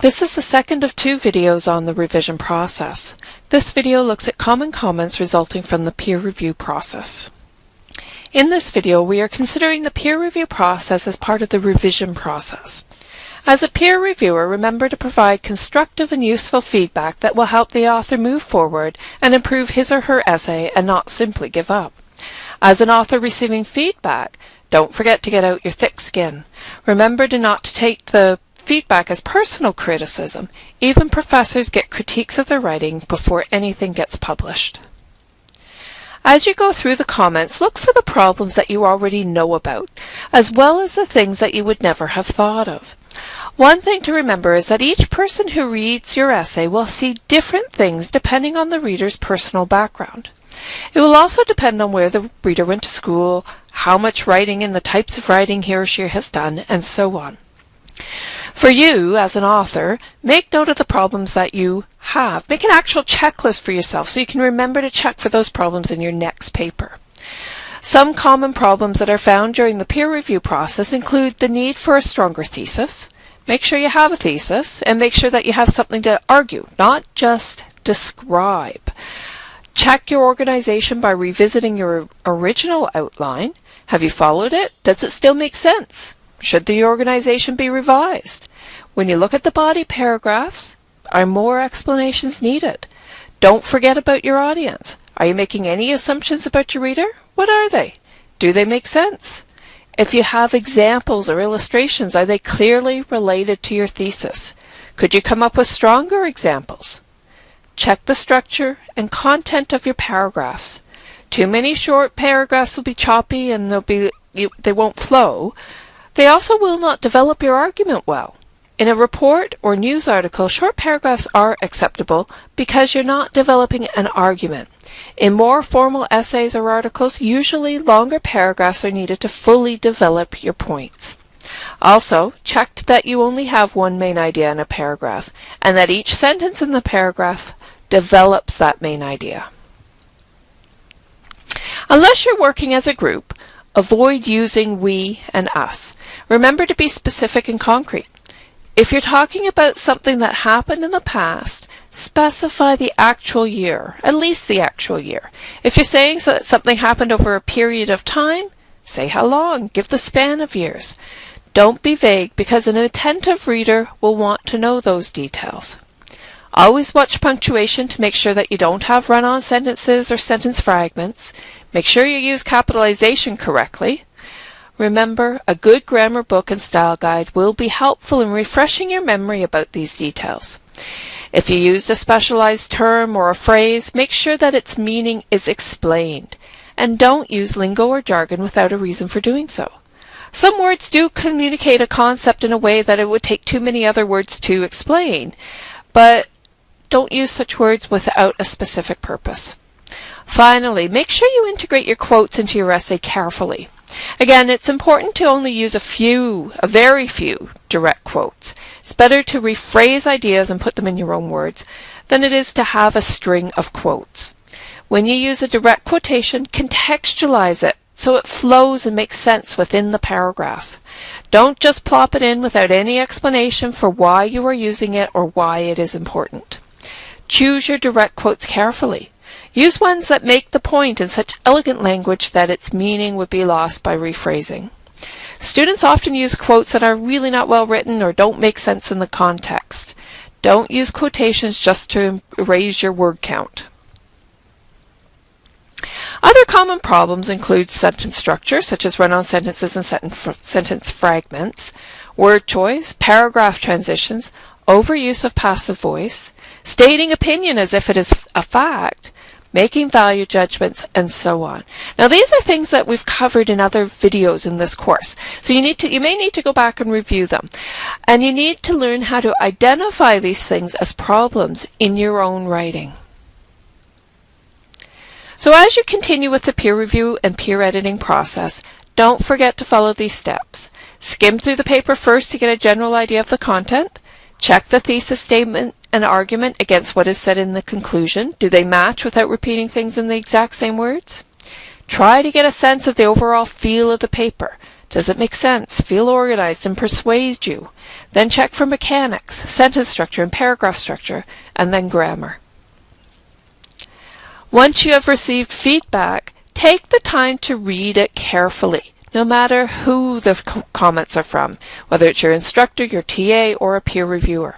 This is the second of two videos on the revision process. This video looks at common comments resulting from the peer review process. In this video, we are considering the peer review process as part of the revision process. As a peer reviewer, remember to provide constructive and useful feedback that will help the author move forward and improve his or her essay and not simply give up. As an author receiving feedback, don't forget to get out your thick skin. Remember not to take the feedback as personal criticism. Even professors get critiques of their writing before anything gets published. As you go through the comments, look for the problems that you already know about, as well as the things that you would never have thought of. One thing to remember is that each person who reads your essay will see different things depending on the reader's personal background. It will also depend on where the reader went to school, how much writing and the types of writing he or she has done, and so on. For you, as an author, make note of the problems that you have. Make an actual checklist for yourself so you can remember to check for those problems in your next paper. Some common problems that are found during the peer review process include the need for a stronger thesis. Make sure you have a thesis, and make sure that you have something to argue, not just describe. Check your organization by revisiting your original outline. Have you followed it? Does it still make sense? Should the organization be revised? When you look at the body paragraphs, are more explanations needed? Don't forget about your audience. Are you making any assumptions about your reader? What are they? Do they make sense? If you have examples or illustrations, are they clearly related to your thesis? Could you come up with stronger examples? Check the structure and content of your paragraphs. Too many short paragraphs will be choppy and they won't flow. They also will not develop your argument well. In a report or news article, short paragraphs are acceptable because you're not developing an argument. In more formal essays or articles, usually longer paragraphs are needed to fully develop your points. Also, check that you only have one main idea in a paragraph, and that each sentence in the paragraph develops that main idea. Unless you're working as a group, avoid using we and us. Remember to be specific and concrete. If you're talking about something that happened in the past, specify the actual year, at least the actual year. If you're saying that something happened over a period of time, say how long, give the span of years. Don't be vague because an attentive reader will want to know those details. Always watch punctuation to make sure that you don't have run-on sentences or sentence fragments. Make sure you use capitalization correctly. Remember, a good grammar book and style guide will be helpful in refreshing your memory about these details. If you use a specialized term or a phrase, make sure that its meaning is explained. And don't use lingo or jargon without a reason for doing so. Some words do communicate a concept in a way that it would take too many other words to explain, but don't use such words without a specific purpose. Finally, make sure you integrate your quotes into your essay carefully. Again, it's important to only use a very few direct quotes. It's better to rephrase ideas and put them in your own words than it is to have a string of quotes. When you use a direct quotation, contextualize it so it flows and makes sense within the paragraph. Don't just plop it in without any explanation for why you are using it or why it is important. Choose your direct quotes carefully. Use ones that make the point in such elegant language that its meaning would be lost by rephrasing. Students often use quotes that are really not well written or don't make sense in the context. Don't use quotations just to raise your word count. Other common problems include sentence structure, such as run-on sentences and sentence fragments, word choice, paragraph transitions, overuse of passive voice, stating opinion as if it is a fact, making value judgments, and so on. Now, these are things that we've covered in other videos in this course, so you may need to go back and review them. And you need to learn how to identify these things as problems in your own writing. So as you continue with the peer review and peer editing process, don't forget to follow these steps. Skim through the paper first to get a general idea of the content. Check the thesis statement and argument against what is said in the conclusion. Do they match without repeating things in the exact same words? Try to get a sense of the overall feel of the paper. Does it make sense, feel organized, and persuade you? Then check for mechanics, sentence structure, and paragraph structure, and then grammar. Once you have received feedback, take the time to read it carefully, no matter who the comments are from, whether it's your instructor, your TA, or a peer reviewer.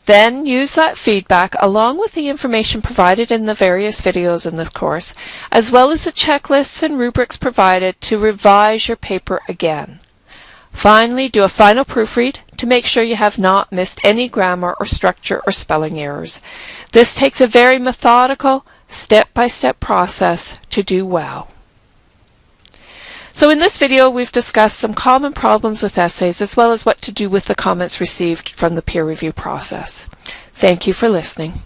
Then use that feedback along with the information provided in the various videos in this course, as well as the checklists and rubrics provided to revise your paper again. Finally, do a final proofread to make sure you have not missed any grammar or structure or spelling errors. This takes a very methodical, step-by-step process to do well. So in this video, we've discussed some common problems with essays as well as what to do with the comments received from the peer review process. Thank you for listening.